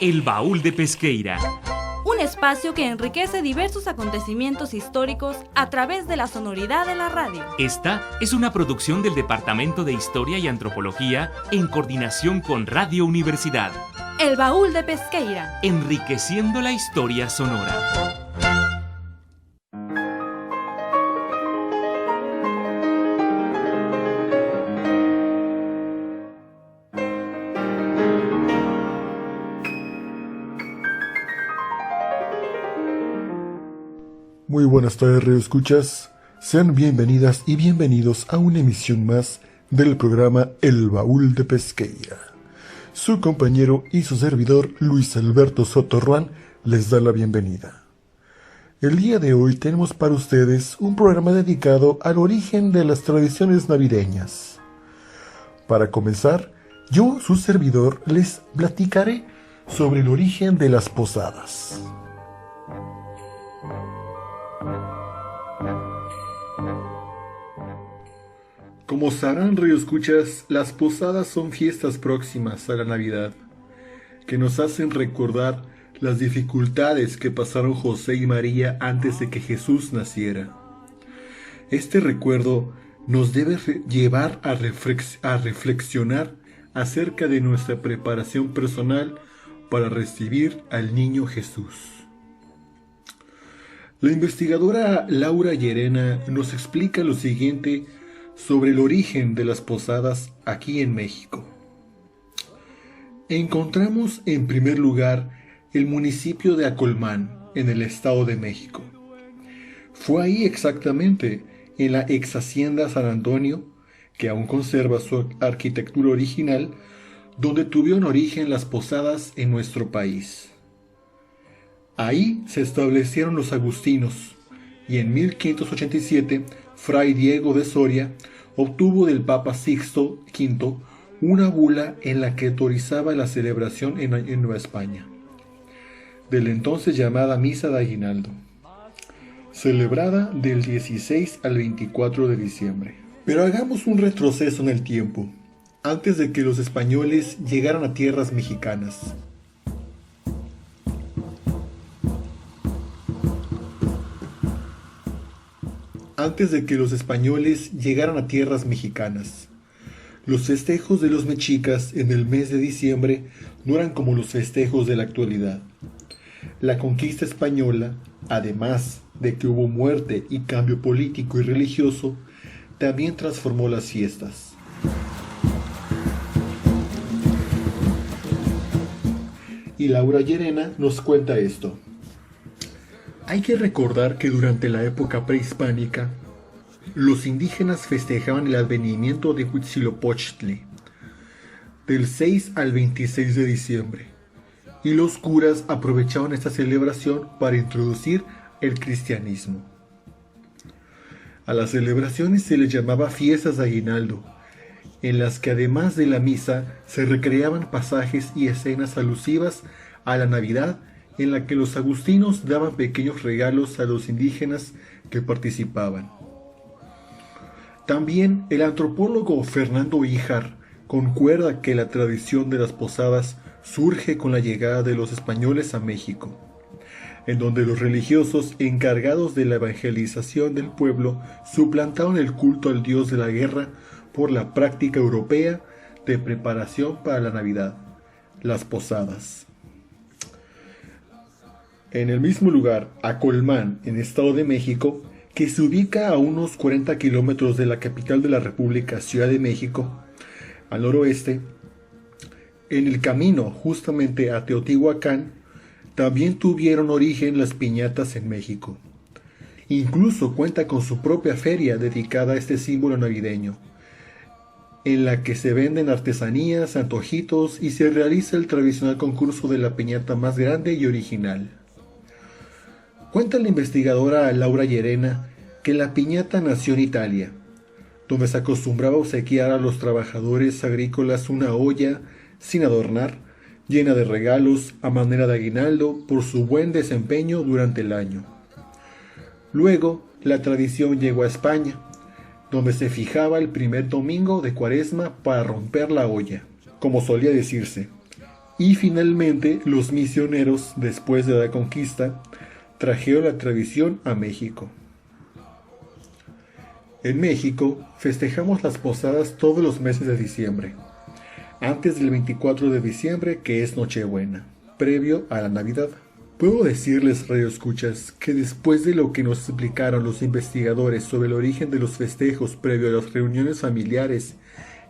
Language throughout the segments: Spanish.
El Baúl de Pesqueira. Un espacio que enriquece diversos acontecimientos históricos a través de la sonoridad de la radio. Esta es una producción del Departamento de Historia y Antropología en coordinación con Radio Universidad. El Baúl de Pesqueira. Enriqueciendo la historia sonora. Muy buenas tardes, radioescuchas. Sean bienvenidas y bienvenidos a una emisión más del programa El Baúl de Pesqueira. Su compañero y su servidor, Luis Alberto Soto Ruán, les da la bienvenida. El día de hoy tenemos para ustedes un programa dedicado al origen de las tradiciones navideñas. Para comenzar, yo, su servidor, les platicaré sobre el origen de las posadas. Como sabrán, radioescuchas, las posadas son fiestas próximas a la Navidad, que nos hacen recordar las dificultades que pasaron José y María antes de que Jesús naciera. Este recuerdo nos debe llevar a reflexionar acerca de nuestra preparación personal para recibir al niño Jesús. La investigadora Laura Llerena nos explica lo siguiente sobre el origen de las posadas aquí en México. Encontramos en primer lugar el municipio de Acolmán, en el Estado de México. Fue ahí exactamente, en la ex hacienda San Antonio, que aún conserva su arquitectura original, donde tuvieron origen las posadas en nuestro país. Ahí se establecieron los agustinos, y en 1587 Fray Diego de Soria obtuvo del Papa Sixto V una bula en la que autorizaba la celebración en Nueva España, de la entonces llamada Misa de Aguinaldo, celebrada del 16 al 24 de diciembre. Pero hagamos un retroceso en el tiempo, antes de que los españoles llegaran a tierras mexicanas. Antes de que los españoles llegaran a tierras mexicanas, los festejos de los mexicas en el mes de diciembre no eran como los festejos de la actualidad. La conquista española, además de que hubo muerte y cambio político y religioso, también transformó las fiestas. Y Laura Llerena nos cuenta esto. Hay que recordar que durante la época prehispánica, los indígenas festejaban el advenimiento de Huitzilopochtli, del 6 al 26 de diciembre, y los curas aprovechaban esta celebración para introducir el cristianismo. A las celebraciones se les llamaba fiestas de aguinaldo, en las que además de la misa se recreaban pasajes y escenas alusivas a la Navidad, en la que los agustinos daban pequeños regalos a los indígenas que participaban. También el antropólogo Fernando Híjar concuerda que la tradición de las posadas surge con la llegada de los españoles a México, en donde los religiosos encargados de la evangelización del pueblo suplantaron el culto al dios de la guerra por la práctica europea de preparación para la Navidad, las posadas. En el mismo lugar, Acolmán, en Estado de México, que se ubica a unos 40 kilómetros de la capital de la República, Ciudad de México, al noroeste, en el camino justamente a Teotihuacán, también tuvieron origen las piñatas en México. Incluso cuenta con su propia feria dedicada a este símbolo navideño, en la que se venden artesanías, antojitos y se realiza el tradicional concurso de la piñata más grande y original. Cuenta la investigadora Laura Llerena que la piñata nació en Italia, donde se acostumbraba a obsequiar a los trabajadores agrícolas una olla sin adornar, llena de regalos a manera de aguinaldo por su buen desempeño durante el año. Luego, la tradición llegó a España, donde se fijaba el primer domingo de Cuaresma para romper la olla, como solía decirse, Y finalmente, los misioneros, después de la conquista, trajeron la tradición a México. En México, festejamos las posadas todos los meses de diciembre, antes del 24 de diciembre, que es Nochebuena, previo a la Navidad. Puedo decirles, radioescuchas, que después de lo que nos explicaron los investigadores sobre el origen de los festejos previo a las reuniones familiares,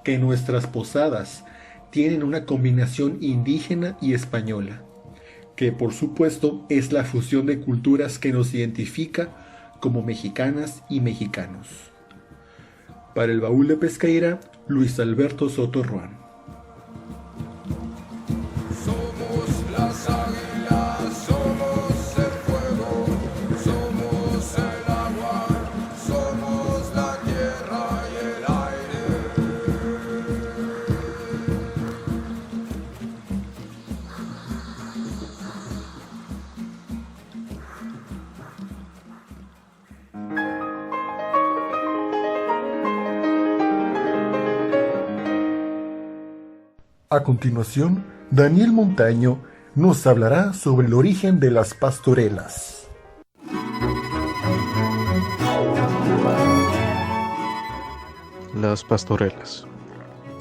que en nuestras posadas tienen una combinación indígena y española, que por supuesto es la fusión de culturas que nos identifica como mexicanas y mexicanos. Para el Baúl de Pesqueira, Luis Alberto Soto Ruán. A continuación, Daniel Montaño nos hablará sobre el origen de las pastorelas. Las pastorelas.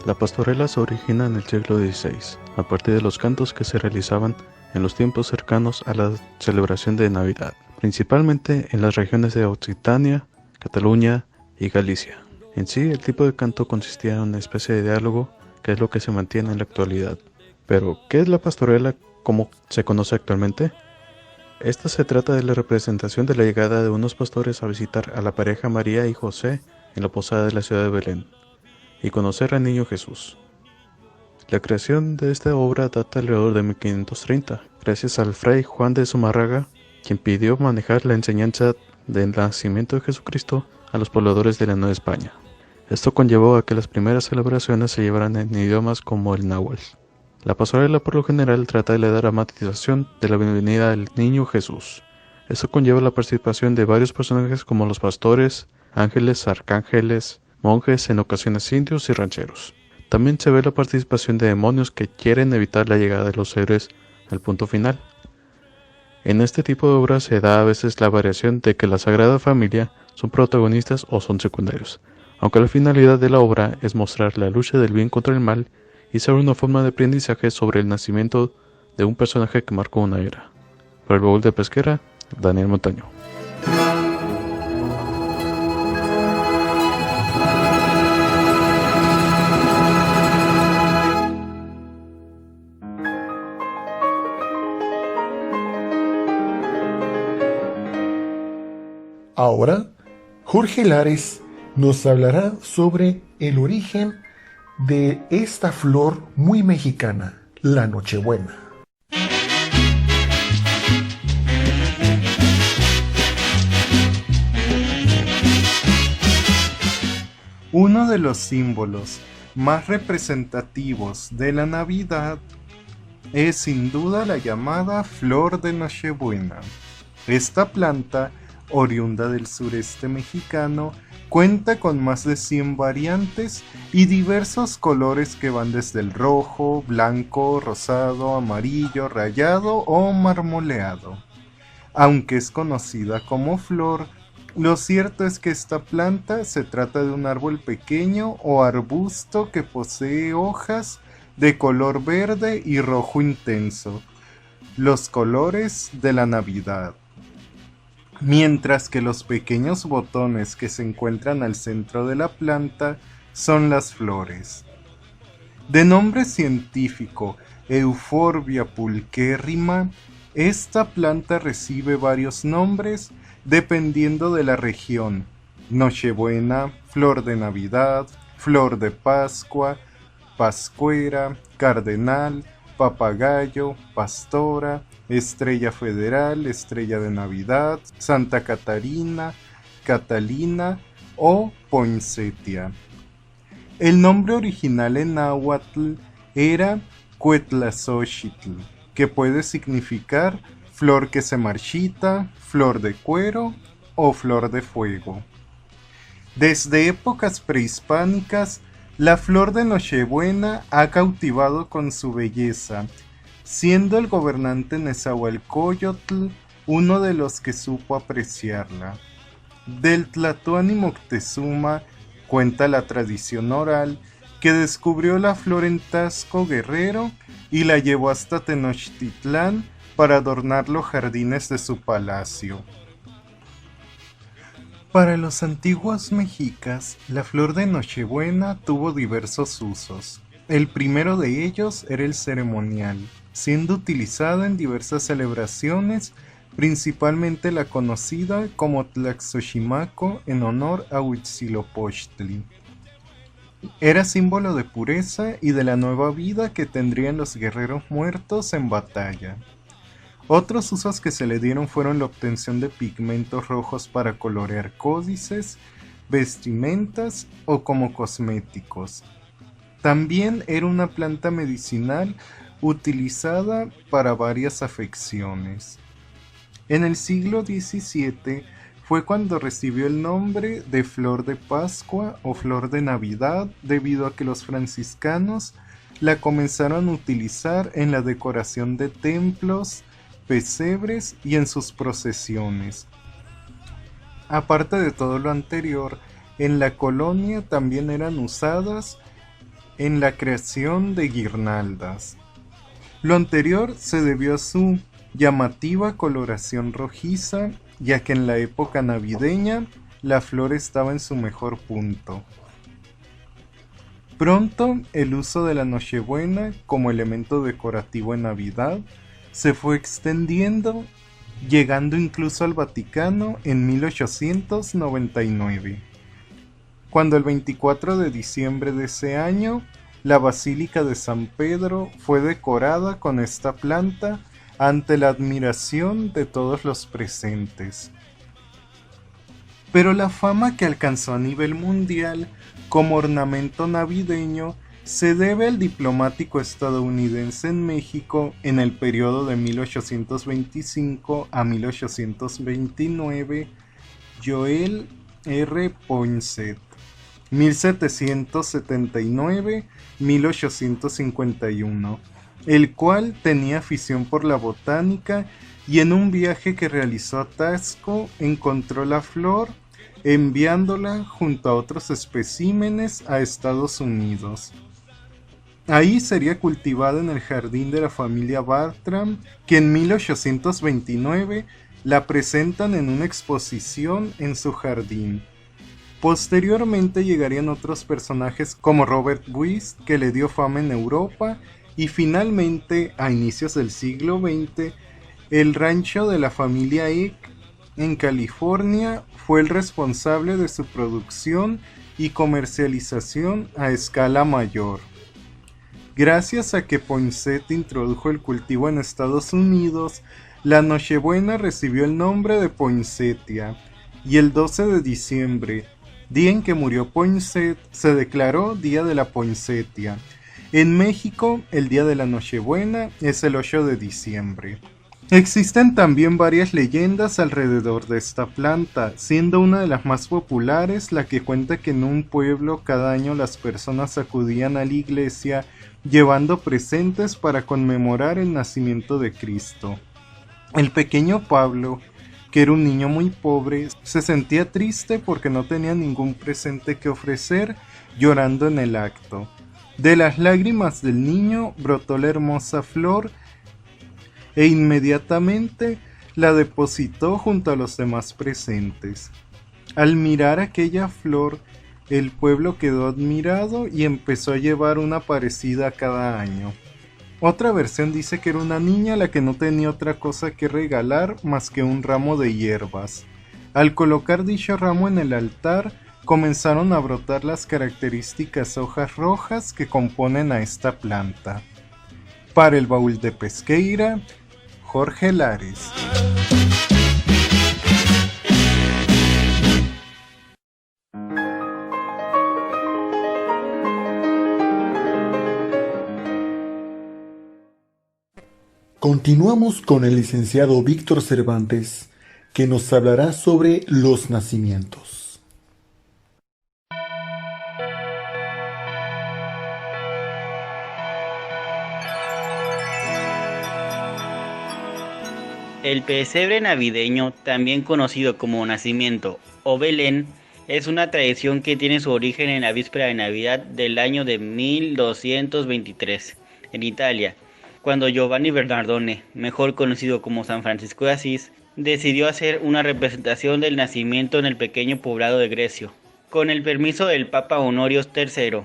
La pastorela se origina en el siglo XVI, a partir de los cantos que se realizaban en los tiempos cercanos a la celebración de Navidad, principalmente en las regiones de Occitania, Cataluña y Galicia. En sí, el tipo de canto consistía en una especie de diálogo, que es lo que se mantiene en la actualidad. Pero, ¿qué es la pastorela como se conoce actualmente? Esta se trata de la representación de la llegada de unos pastores a visitar a la pareja María y José en la posada de la ciudad de Belén, y conocer al niño Jesús. La creación de esta obra data alrededor de 1530, gracias al fray Juan de Zumárraga, quien pidió manejar la enseñanza del nacimiento de Jesucristo a los pobladores de la Nueva España. Esto conllevó a que las primeras celebraciones se llevaran en idiomas como el náhuatl. La pastorela por lo general trata de la dramatización de la bienvenida del niño Jesús. Esto conlleva la participación de varios personajes como los pastores, ángeles, arcángeles, monjes, en ocasiones indios y rancheros. También se ve la participación de demonios que quieren evitar la llegada de los héroes al punto final. En este tipo de obras se da a veces la variación de que la Sagrada Familia son protagonistas o son secundarios, aunque la finalidad de la obra es mostrar la lucha del bien contra el mal y ser una forma de aprendizaje sobre el nacimiento de un personaje que marcó una era. Para el Baúl de Pesqueira, Daniel Montaño. Ahora, Jorge Lares nos hablará sobre el origen de esta flor muy mexicana, la Nochebuena. Uno de los símbolos más representativos de la Navidad es sin duda la llamada flor de Nochebuena. Esta planta, oriunda del sureste mexicano, cuenta con más de 100 variantes y diversos colores que van desde el rojo, blanco, rosado, amarillo, rayado o marmoleado. Aunque es conocida como flor, lo cierto es que esta planta se trata de un árbol pequeño o arbusto que posee hojas de color verde y rojo intenso, los colores de la Navidad. Mientras que los pequeños botones que se encuentran al centro de la planta son las flores. De nombre científico Euphorbia pulcherrima, esta planta recibe varios nombres dependiendo de la región: Nochebuena, flor de Navidad, flor de Pascua, pascuera, cardenal, papagayo, pastora, estrella federal, estrella de Navidad, Santa Catarina, Catalina o poinsettia. El nombre original en náhuatl era Cuetlaxochitl, que puede significar flor que se marchita, flor de cuero o flor de fuego. Desde épocas prehispánicas, la flor de Nochebuena ha cautivado con su belleza, siendo el gobernante Nezahualcóyotl uno de los que supo apreciarla. Del Tlatoani Moctezuma cuenta la tradición oral que descubrió la flor en Taxco Guerrero y la llevó hasta Tenochtitlán para adornar los jardines de su palacio. Para los antiguos mexicas, la flor de Nochebuena tuvo diversos usos. El primero de ellos era el ceremonial, siendo utilizada en diversas celebraciones, principalmente la conocida como Tlaxochimaco en honor a Huitzilopochtli. Era símbolo de pureza y de la nueva vida que tendrían los guerreros muertos en batalla. Otros usos que se le dieron fueron la obtención de pigmentos rojos para colorear códices, vestimentas o como cosméticos. También era una planta medicinal utilizada para varias afecciones. En el siglo XVII fue cuando recibió el nombre de flor de Pascua o flor de Navidad debido a que los franciscanos la comenzaron a utilizar en la decoración de templos, pesebres y en sus procesiones. Aparte de todo lo anterior, en la colonia también eran usadas en la creación de guirnaldas. Lo anterior se debió a su llamativa coloración rojiza, ya que en la época navideña la flor estaba en su mejor punto. Pronto, el uso de la Nochebuena como elemento decorativo en Navidad se fue extendiendo, llegando incluso al Vaticano en 1899, cuando el 24 de diciembre de ese año, la Basílica de San Pedro fue decorada con esta planta ante la admiración de todos los presentes. Pero la fama que alcanzó a nivel mundial como ornamento navideño se debe al diplomático estadounidense en México en el periodo de 1825 a 1829, Joel R. Poinsett, 1779-1851, el cual tenía afición por la botánica y en un viaje que realizó a Taxco encontró la flor, enviándola junto a otros especímenes a Estados Unidos. Ahí sería cultivada en el jardín de la familia Bartram, que en 1829 la presentan en una exposición en su jardín. Posteriormente llegarían otros personajes como Robert Buist, que le dio fama en Europa, y finalmente, a inicios del siglo XX, el rancho de la familia Eck en California fue el responsable de su producción y comercialización a escala mayor. Gracias a que Poinsett introdujo el cultivo en Estados Unidos, la Nochebuena recibió el nombre de Poinsettia, y el 12 de diciembre, día en que murió Poinsett, se declaró Día de la Poinsettia. En México, el día de la Nochebuena es el 8 de diciembre. Existen también varias leyendas alrededor de esta planta, siendo una de las más populares la que cuenta que en un pueblo cada año las personas acudían a la iglesia llevando presentes para conmemorar el nacimiento de Cristo. El pequeño Pablo, que era un niño muy pobre, se sentía triste porque no tenía ningún presente que ofrecer, llorando en el acto. De las lágrimas del niño brotó la hermosa flor e inmediatamente la depositó junto a los demás presentes. Al mirar aquella flor, el pueblo quedó admirado y empezó a llevar una parecida cada año. Otra versión dice que era una niña la que no tenía otra cosa que regalar más que un ramo de hierbas. Al colocar dicho ramo en el altar, comenzaron a brotar las características hojas rojas que componen a esta planta. Para el Baúl de Pesqueira, Jorge Lares. Continuamos con el licenciado Víctor Cervantes, que nos hablará sobre los nacimientos. El pesebre navideño, también conocido como nacimiento o Belén, es una tradición que tiene su origen en la víspera de Navidad del año de 1223, en Italia, cuando Giovanni Bernardone, mejor conocido como San Francisco de Asís, decidió hacer una representación del nacimiento en el pequeño poblado de Grecio. Con el permiso del Papa Honorio III,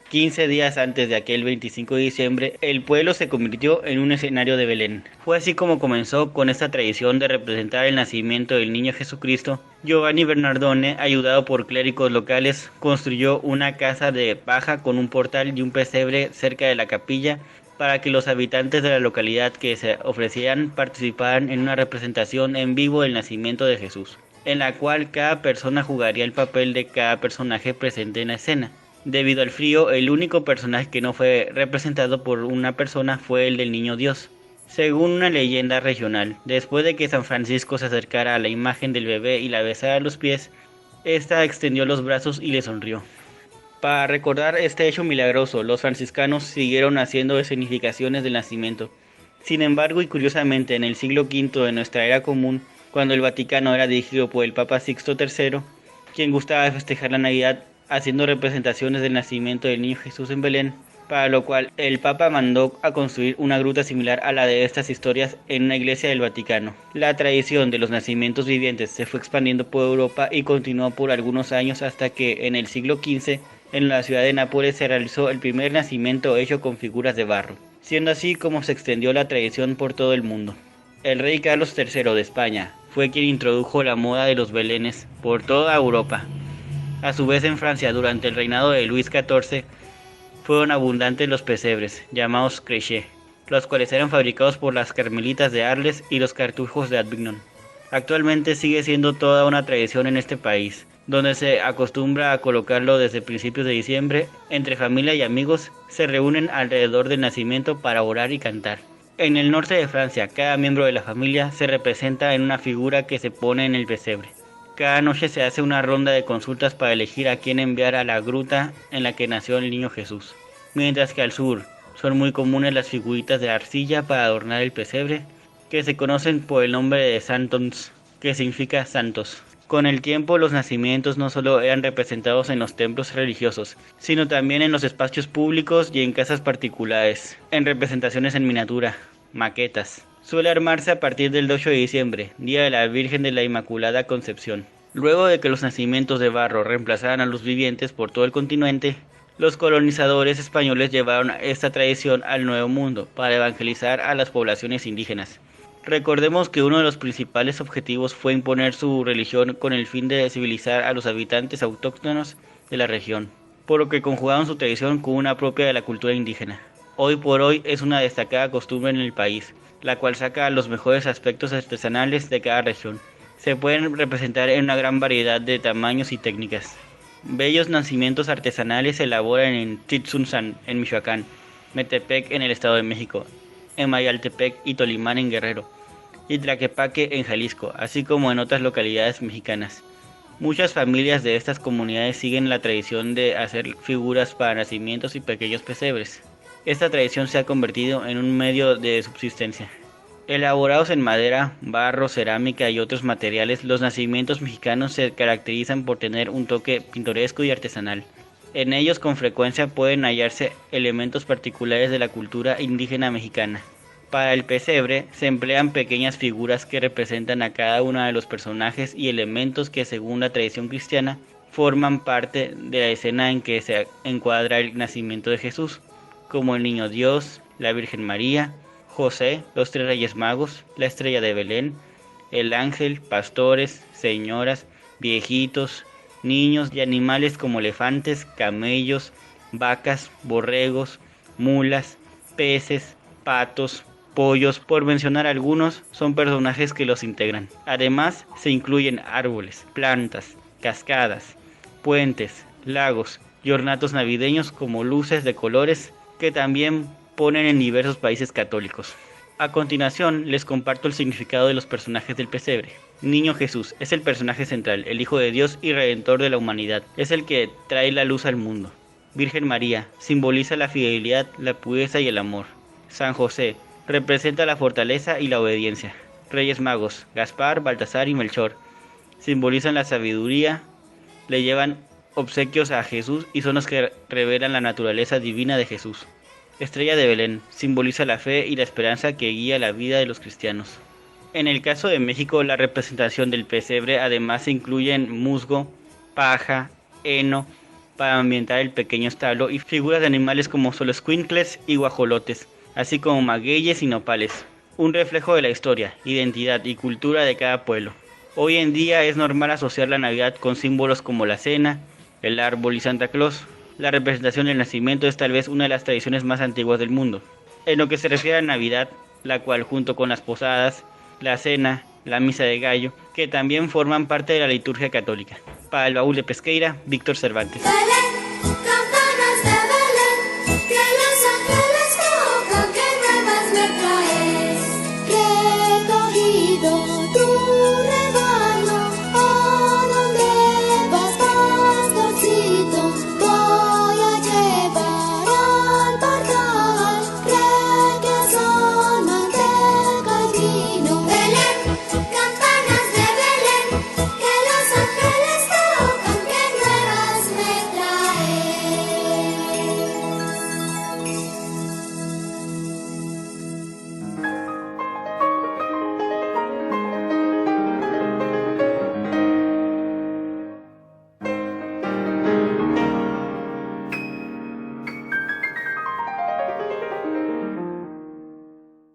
15 días antes de aquel 25 de diciembre, el pueblo se convirtió en un escenario de Belén. Fue así como comenzó con esta tradición de representar el nacimiento del niño Jesucristo. Giovanni Bernardone, ayudado por clérigos locales, construyó una casa de paja con un portal y un pesebre cerca de la capilla para que los habitantes de la localidad que se ofrecieran participaran en una representación en vivo del nacimiento de Jesús, en la cual cada persona jugaría el papel de cada personaje presente en la escena. Debido al frío, el único personaje que no fue representado por una persona fue el del niño Dios. Según una leyenda regional, después de que San Francisco se acercara a la imagen del bebé y la besara a los pies, ésta extendió los brazos y le sonrió. Para recordar este hecho milagroso, los franciscanos siguieron haciendo escenificaciones del nacimiento. Sin embargo, y curiosamente, en el siglo V de nuestra era común, cuando el Vaticano era dirigido por el Papa Sixto III, quien gustaba de festejar la Navidad haciendo representaciones del nacimiento del niño Jesús en Belén, para lo cual el Papa mandó a construir una gruta similar a la de estas historias en una iglesia del Vaticano. La tradición de los nacimientos vivientes se fue expandiendo por Europa y continuó por algunos años hasta que en el siglo XV en la ciudad de Nápoles se realizó el primer nacimiento hecho con figuras de barro, siendo así como se extendió la tradición por todo el mundo. El rey Carlos III de España fue quien introdujo la moda de los belenes por toda Europa. A su vez en Francia, durante el reinado de Luis XIV, fueron abundantes los pesebres, llamados crèches, los cuales eran fabricados por las carmelitas de Arles y los cartujos de Avignon. Actualmente sigue siendo toda una tradición en este país, donde se acostumbra a colocarlo desde principios de diciembre. Entre familia y amigos se reúnen alrededor del nacimiento para orar y cantar. En el norte de Francia, cada miembro de la familia se representa en una figura que se pone en el pesebre. Cada noche se hace una ronda de consultas para elegir a quién enviar a la gruta en la que nació el niño Jesús. Mientras que al sur son muy comunes las figuritas de arcilla para adornar el pesebre, que se conocen por el nombre de santons, que significa santos. Con el tiempo, los nacimientos no solo eran representados en los templos religiosos, sino también en los espacios públicos y en casas particulares, en representaciones en miniatura, maquetas. Suele armarse a partir del 8 de diciembre, día de la Virgen de la Inmaculada Concepción. Luego de que los nacimientos de barro reemplazaran a los vivientes por todo el continente, los colonizadores españoles llevaron esta tradición al Nuevo Mundo para evangelizar a las poblaciones indígenas. Recordemos que uno de los principales objetivos fue imponer su religión con el fin de civilizar a los habitantes autóctonos de la región, por lo que conjugaron su tradición con una propia de la cultura indígena. Hoy por hoy es una destacada costumbre en el país, la cual saca los mejores aspectos artesanales de cada región. Se pueden representar en una gran variedad de tamaños y técnicas. Bellos nacimientos artesanales se elaboran en Tzitzunzán, en Michoacán, Metepec, en el Estado de México, en Mayaltepec y Tolimán, en Guerrero, y Tlaquepaque, en Jalisco, así como en otras localidades mexicanas. Muchas familias de estas comunidades siguen la tradición de hacer figuras para nacimientos y pequeños pesebres. Esta tradición se ha convertido en un medio de subsistencia. Elaborados en madera, barro, cerámica y otros materiales, los nacimientos mexicanos se caracterizan por tener un toque pintoresco y artesanal. En ellos con frecuencia pueden hallarse elementos particulares de la cultura indígena mexicana. Para el pesebre se emplean pequeñas figuras que representan a cada uno de los personajes y elementos que, según la tradición cristiana, forman parte de la escena en que se encuadra el nacimiento de Jesús, como el Niño Dios, la Virgen María, José, los 3 Reyes Magos, la estrella de Belén, el ángel, pastores, señoras, viejitos, niños y animales como elefantes, camellos, vacas, borregos, mulas, peces, patos, pollos, por mencionar algunos, son personajes que los integran. Además, se incluyen árboles, plantas, cascadas, puentes, lagos y ornatos navideños como luces de colores que también ponen en diversos países católicos. A continuación, les comparto el significado de los personajes del pesebre. Niño Jesús es el personaje central, el Hijo de Dios y Redentor de la humanidad. Es el que trae la luz al mundo. Virgen María simboliza la fidelidad, la pureza y el amor. San José representa la fortaleza y la obediencia. Reyes Magos, Gaspar, Baltasar y Melchor. Simbolizan la sabiduría, le llevan obsequios a Jesús y son los que revelan la naturaleza divina de Jesús. Estrella de Belén, simboliza la fe y la esperanza que guía la vida de los cristianos. En el caso de México, la representación del pesebre además se incluyen musgo, paja, heno, para ambientar el pequeño establo, y figuras de animales como xoloescuincles y guajolotes, así como magueyes y nopales, un reflejo de la historia, identidad y cultura de cada pueblo. Hoy en día es normal asociar la Navidad con símbolos como la cena, el árbol y Santa Claus. La representación del nacimiento es tal vez una de las tradiciones más antiguas del mundo. En lo que se refiere a Navidad, la cual junto con las posadas, la cena, la misa de gallo, que también forman parte de la liturgia católica. Para el Baúl de Pesqueira, Víctor Cervantes. Belén, campanas de Belén, que los ángeles tocan, que nuevas me traes. Recogido tu rebaño, ¿a dónde vas, pastorcito? Voy a llevar al portal requesón, manteca y vino. Belén, campanas de Belén, que los ángeles tocan, que nuevas me traes.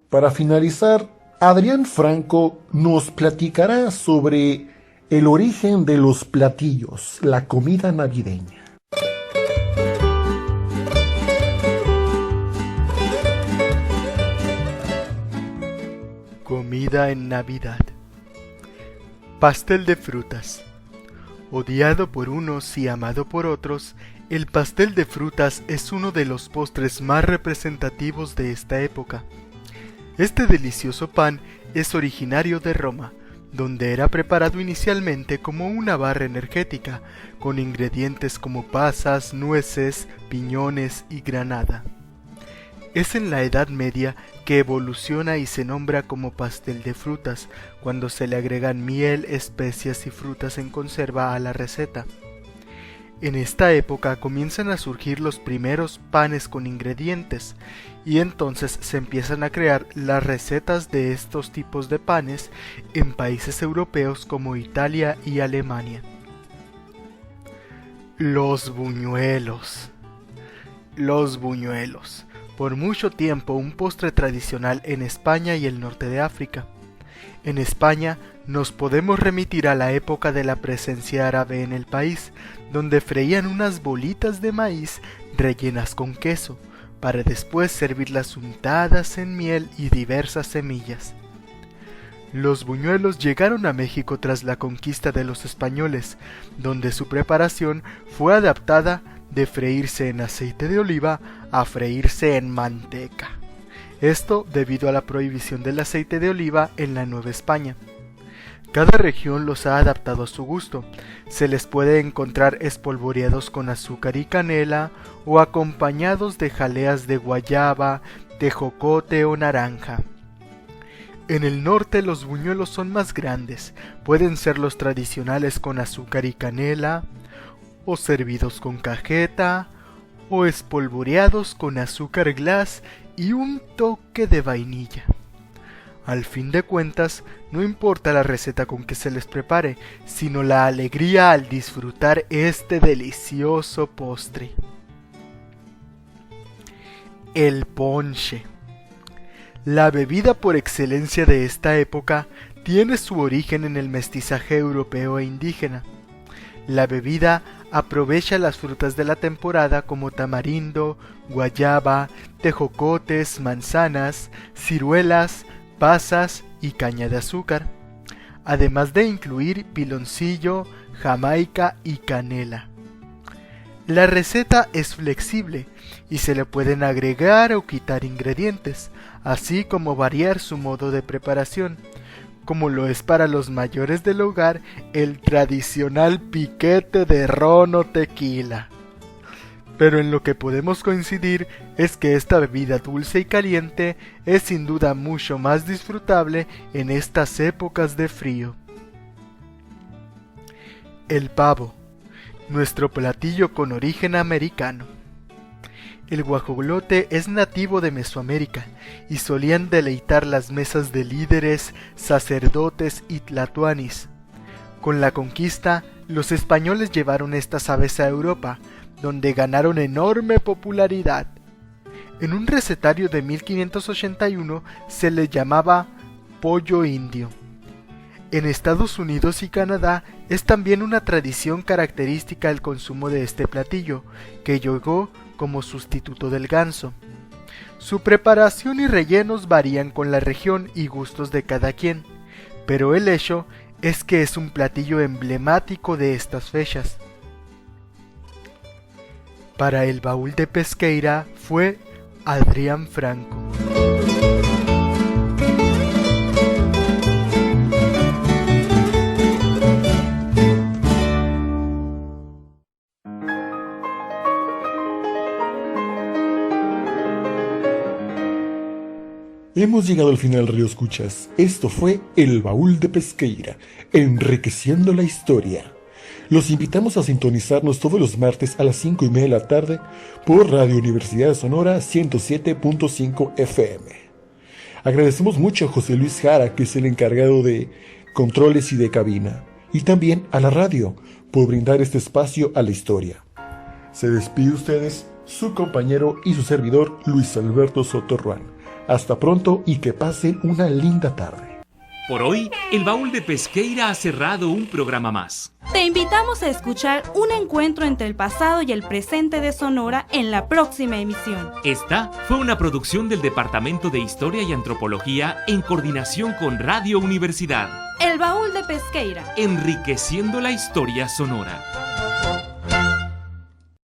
Para finalizar, Adrián Franco nos platicará sobre el origen de los platillos, la comida navideña. Comida en Navidad. Pastel de frutas. Odiado por unos y amado por otros, el pastel de frutas es uno de los postres más representativos de esta época. Este delicioso pan es originario de Roma, donde era preparado inicialmente como una barra energética, con ingredientes como pasas, nueces, piñones y granada. Es en la Edad Media que evoluciona y se nombra como pastel de frutas, cuando se le agregan miel, especias y frutas en conserva a la receta. En esta época comienzan a surgir los primeros panes con ingredientes, y entonces se empiezan a crear las recetas de estos tipos de panes en países europeos como Italia y Alemania. Los buñuelos. Los buñuelos. Por mucho tiempo un postre tradicional en España y el norte de África. En España nos podemos remitir a la época de la presencia árabe en el país, donde freían unas bolitas de maíz rellenas con queso, para después servirlas untadas en miel y diversas semillas. Los buñuelos llegaron a México tras la conquista de los españoles, donde su preparación fue adaptada de freírse en aceite de oliva a freírse en manteca. Esto debido a la prohibición del aceite de oliva en la Nueva España. Cada región los ha adaptado a su gusto. Se les puede encontrar espolvoreados con azúcar y canela o acompañados de jaleas de guayaba, tejocote o naranja. En el norte los buñuelos son más grandes, pueden ser los tradicionales con azúcar y canela, o servidos con cajeta, o espolvoreados con azúcar glass y un toque de vainilla. Al fin de cuentas, no importa la receta con que se les prepare, sino la alegría al disfrutar este delicioso postre. El ponche. La bebida por excelencia de esta época tiene su origen en el mestizaje europeo e indígena. La bebida aprovecha las frutas de la temporada como tamarindo, guayaba, tejocotes, manzanas, ciruelas, pasas y caña de azúcar, además de incluir piloncillo, jamaica y canela. La receta es flexible y se le pueden agregar o quitar ingredientes, así como variar su modo de preparación, como lo es para los mayores del hogar el tradicional piquete de ron o tequila. pero en lo que podemos coincidir es que esta bebida dulce y caliente es sin duda mucho más disfrutable en estas épocas de frío. El pavo, nuestro platillo con origen americano. El guajolote es nativo de Mesoamérica y solían deleitar las mesas de líderes, sacerdotes y tlatoanis. Con la conquista, los españoles llevaron estas aves a Europa, donde ganaron enorme popularidad. En un recetario de 1581 se le llamaba pollo indio. En Estados Unidos y Canadá es también una tradición característica el consumo de este platillo, que llegó como sustituto del ganso. Su preparación y rellenos varían con la región y gustos de cada quien, pero el hecho es que es un platillo emblemático de estas fechas. Para el baúl de Pesqueira fue Adrián Franco. Hemos llegado al final, Río Escuchas. Esto fue El Baúl de Pesqueira, enriqueciendo la historia. Los invitamos a sintonizarnos todos los martes a las 5:30 de la tarde por Radio Universidad de Sonora 107.5 FM. Agradecemos mucho a José Luis Jara, que es el encargado de controles y de cabina, y también a la radio por brindar este espacio a la historia. Se despide ustedes su compañero y su servidor Luis Alberto Sotorruán. Hasta pronto y que pasen una linda tarde. Por hoy, el Baúl de Pesqueira ha cerrado un programa más. Te invitamos a escuchar un encuentro entre el pasado y el presente de Sonora en la próxima emisión. Esta fue una producción del Departamento de Historia y Antropología en coordinación con Radio Universidad. El Baúl de Pesqueira, enriqueciendo la historia sonora.